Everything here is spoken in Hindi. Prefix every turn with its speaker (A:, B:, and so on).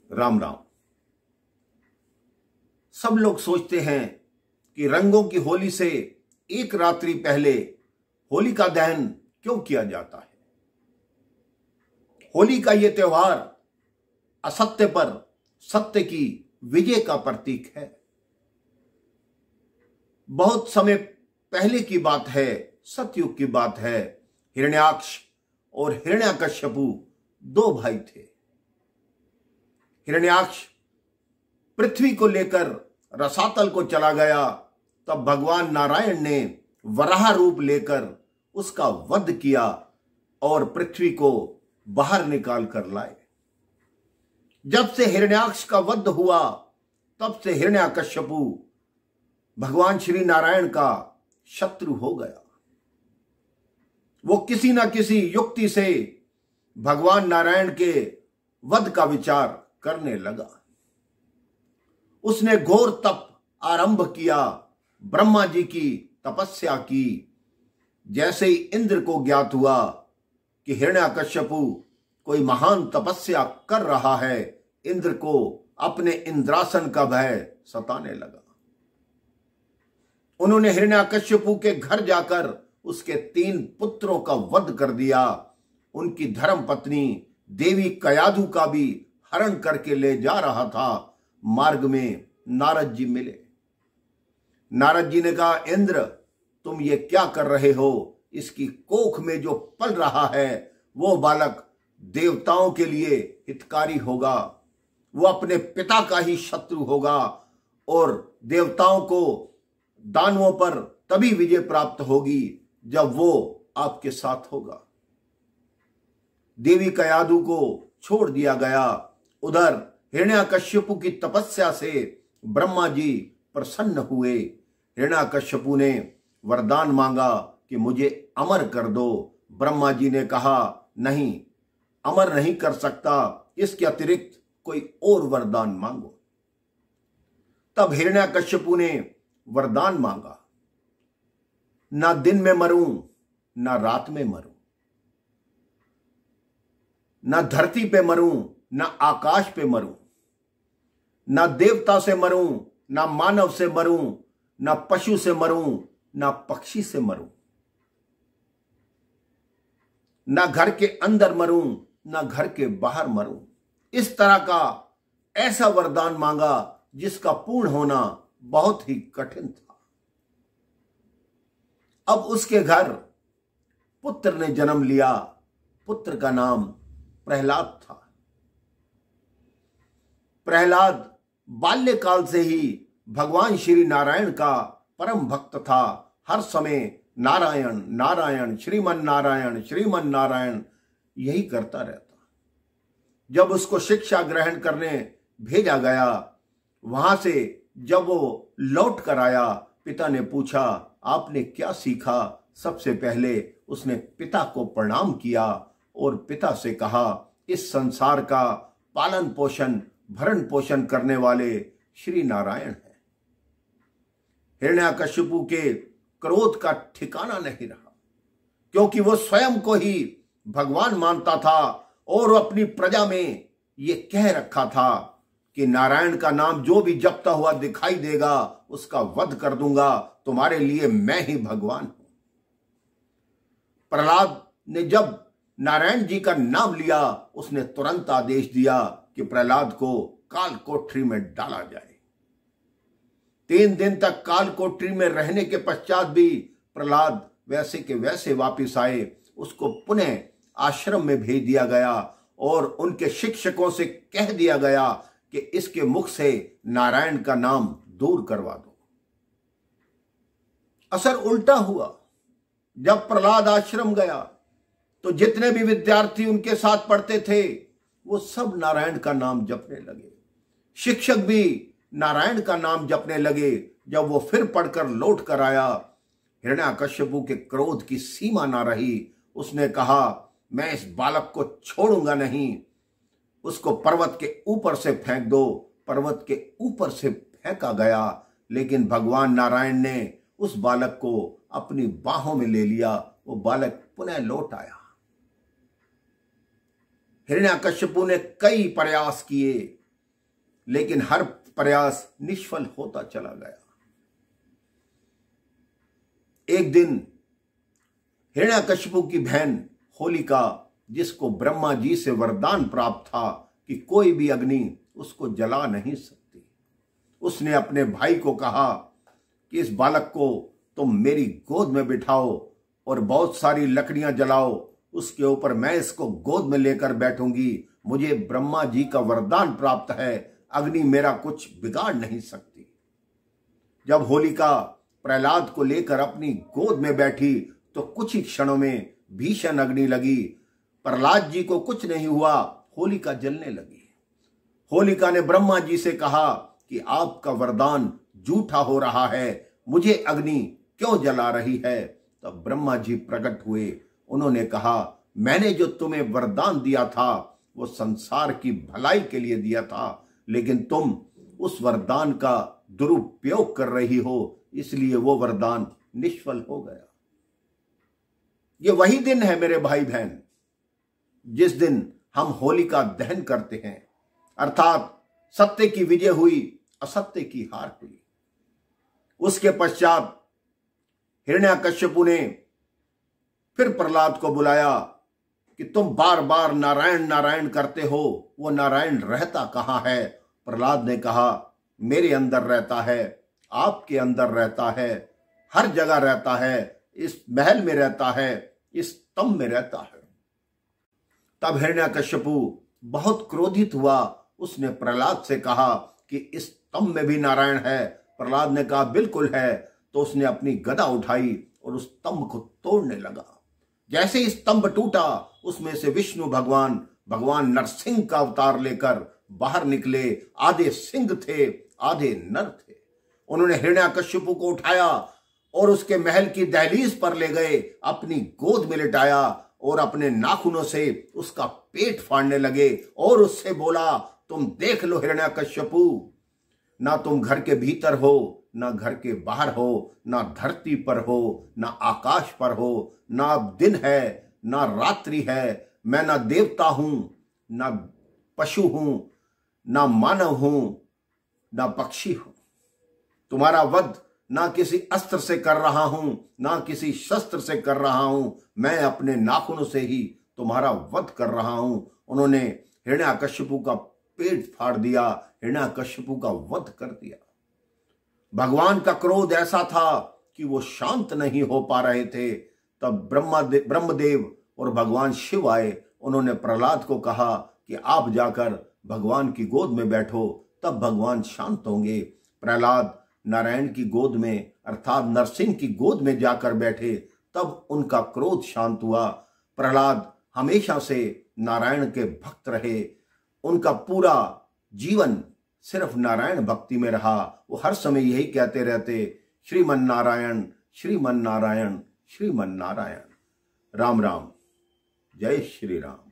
A: राम राम। सब लोग सोचते हैं कि रंगों की होली से एक रात्रि पहले होलिका दहन क्यों किया जाता है। होली का यह त्योहार असत्य पर सत्य की विजय का प्रतीक है। बहुत समय पहले की बात है, सतयुग की बात है। हिरण्याक्ष और हिरण्यकश्यपु दो भाई थे। हिरण्याक्ष पृथ्वी को लेकर रसातल को चला गया, तब भगवान नारायण ने वराह रूप लेकर उसका वध किया और पृथ्वी को बाहर निकाल कर लाए। जब से हिरण्याक्ष का वध हुआ, तब से हिरण्यकश्यपु भगवान श्री नारायण का शत्रु हो गया। वो किसी न किसी युक्ति से भगवान नारायण के वध का विचार करने लगा। उसने घोर तप आरंभ किया, ब्रह्मा जी की तपस्या की। जैसे ही इंद्र को ज्ञात हुआ कि हिरण्यकश्यपु कोई महान तपस्या कर रहा है, इंद्र को अपने इंद्रासन का भय सताने लगा। उन्होंने हिरण्यकश्यपु के घर जाकर उसके 3 पुत्रों का वध कर दिया। उनकी धर्म पत्नी देवी कयाधु का भी हरण करके ले जा रहा था। मार्ग में नारद जी मिले। नारद जी ने कहा, इंद्र तुम ये क्या कर रहे हो? इसकी कोख में जो पल रहा है वो बालक देवताओं के लिए हितकारी होगा, वो अपने पिता का ही शत्रु होगा और देवताओं को दानवों पर तभी विजय प्राप्त होगी जब वो आपके साथ होगा। देवी कयाधु को छोड़ दिया गया। उधर हिरण्यकश्यपु की तपस्या से ब्रह्मा जी प्रसन्न हुए। हिरण्यकश्यपु ने वरदान मांगा कि मुझे अमर कर दो। ब्रह्मा जी ने कहा, नहीं, अमर नहीं कर सकता, इसके अतिरिक्त कोई और वरदान मांगो। तब हिरण्यकश्यपु ने वरदान मांगा, ना दिन में मरूं ना रात में मरूं, ना धरती पे मरूं ना आकाश पे मरूं, ना देवता से मरूं ना मानव से मरूं, ना पशु से मरूं ना पक्षी से मरूं, ना घर के अंदर मरूं ना घर के बाहर मरूं। इस तरह का ऐसा वरदान मांगा जिसका पूर्ण होना बहुत ही कठिन था। अब उसके घर पुत्र ने जन्म लिया। पुत्र का नाम प्रहलाद था। प्रहलाद बाल्यकाल से ही भगवान श्री नारायण का परम भक्त था। हर समय नारायण नारायण, श्रीमन नारायण श्रीमन नारायण यही करता रहता। जब उसको शिक्षा ग्रहण करने भेजा गया, वहां से जब वो लौट कर आया, पिता ने पूछा, आपने क्या सीखा? सबसे पहले उसने पिता को प्रणाम किया और पिता से कहा, इस संसार का पालन पोषण भरण पोषण करने वाले श्री नारायण है। हिरण्यकश्यपु के क्रोध का ठिकाना नहीं रहा, क्योंकि वो स्वयं को ही भगवान मानता था और अपनी प्रजा में ये कह रखा था कि नारायण का नाम जो भी जपता हुआ दिखाई देगा उसका वध कर दूंगा, तुम्हारे लिए मैं ही भगवान हूं। प्रहलाद ने जब नारायण जी का नाम लिया, उसने तुरंत आदेश दिया कि प्रहलाद को काल कोठरी में डाला जाए। 3 दिन तक काल कोठरी में रहने के पश्चात भी प्रहलाद वैसे के वैसे वापिस आए। उसको पुनः आश्रम में भेज दिया गया और उनके शिक्षकों से कह दिया गया कि इसके मुख से नारायण का नाम दूर करवा दो। असर उल्टा हुआ। जब प्रहलाद आश्रम गया तो जितने भी विद्यार्थी उनके साथ पढ़ते थे वो सब नारायण का नाम जपने लगे। शिक्षक भी नारायण का नाम जपने लगे। जब वो फिर पढ़कर लौट कर आया, हिरण्यकश्यपु के क्रोध की सीमा ना रही। उसने कहा, मैं इस बालक को छोड़ूंगा नहीं, उसको पर्वत के ऊपर से फेंक दो। पर्वत के ऊपर से फेंका गया, लेकिन भगवान नारायण ने उस बालक को अपनी बाहों में ले लिया। वो बालक पुनः लौट आया। हिरण्यकश्यपु ने कई प्रयास किए, लेकिन हर प्रयास निष्फल होता चला गया। एक दिन हिरण्याकशिपु की बहन होलिका, जिसको ब्रह्मा जी से वरदान प्राप्त था कि कोई भी अग्नि उसको जला नहीं सकती, उसने अपने भाई को कहा कि इस बालक को तुम मेरी गोद में बिठाओ और बहुत सारी लकड़ियां जलाओ, उसके ऊपर मैं इसको गोद में लेकर बैठूंगी। मुझे ब्रह्मा जी का वरदान प्राप्त है, अग्नि मेरा कुछ बिगाड़ नहीं सकती। जब होलिका प्रहलाद को लेकर अपनी गोद में बैठी तो कुछ ही क्षणों में भीषण अग्नि लगी। प्रहलाद जी को कुछ नहीं हुआ, होलिका जलने लगी। होलिका ने ब्रह्मा जी से कहा कि आपका वरदान झूठा हो रहा है, मुझे अग्नि क्यों जला रही है? तब ब्रह्मा जी प्रकट हुए। उन्होंने कहा, मैंने जो तुम्हें वरदान दिया था वो संसार की भलाई के लिए दिया था, लेकिन तुम उस वरदान का दुरुपयोग कर रही हो, इसलिए वो वरदान निष्फल हो गया। ये वही दिन है मेरे भाई बहन, जिस दिन हम होलिका दहन करते हैं, अर्थात सत्य की विजय हुई, असत्य की हार हुई। उसके पश्चात हिरण्याकशिपु ने फिर प्रहलाद को बुलाया कि तुम बार बार नारायण नारायण करते हो, वो नारायण रहता कहां है? प्रहलाद ने कहा, मेरे अंदर रहता है, आपके अंदर रहता है, हर जगह रहता है, इस महल में रहता है, इस स्तंभ में रहता है। तब हिरण्याकशिपु बहुत क्रोधित हुआ। उसने प्रहलाद से कहा कि इस स्तंभ में भी नारायण है। प्रहलाद ने कहा, बिल्कुल है। तो उसने अपनी गदा उठाई और उस स्तंभ को तोड़ने लगा। जैसे ही स्तंभ टूटा, उसमें से विष्णु भगवान नरसिंह का अवतार लेकर बाहर निकले। आधे सिंह थे, आधे नर थे। उन्होंने हिरण्याकशिपु को उठाया और उसके महल की दहलीज पर ले गए, अपनी गोद में लिटाया और अपने नाखूनों से उसका पेट फाड़ने लगे और उससे बोला, तुम देख लो हिरण्याकशिपु, ना तुम घर के भीतर हो, ना घर के बाहर हो, ना धरती पर हो, ना आकाश पर हो, ना दिन है ना रात्रि है। मैं ना देवता हूं, ना पशु हूं, ना मानव हूं, ना पक्षी हूं। तुम्हारा वध ना किसी अस्त्र से कर रहा हूं, ना किसी शस्त्र से कर रहा हूं, मैं अपने नाखूनों से ही तुम्हारा वध कर रहा हूं। उन्होंने हिरण्याकशिपु का पेट फाड़ दिया, हिरण्याकशिपु का वध कर दिया। भगवान का क्रोध ऐसा था कि वो शांत नहीं हो पा रहे थे। तब ब्रह्मदेव और भगवान शिव आए। उन्होंने प्रहलाद को कहा कि आप जाकर भगवान की गोद में बैठो, तब भगवान शांत होंगे। प्रहलाद नारायण की गोद में अर्थात नरसिंह की गोद में जाकर बैठे, तब उनका क्रोध शांत हुआ। प्रहलाद हमेशा से नारायण के भक्त रहे। उनका पूरा जीवन सिर्फ नारायण भक्ति में रहा। वो हर समय यही कहते रहते, श्रीमन नारायण श्रीमन नारायण श्रीमन नारायण। राम राम, जय श्री राम।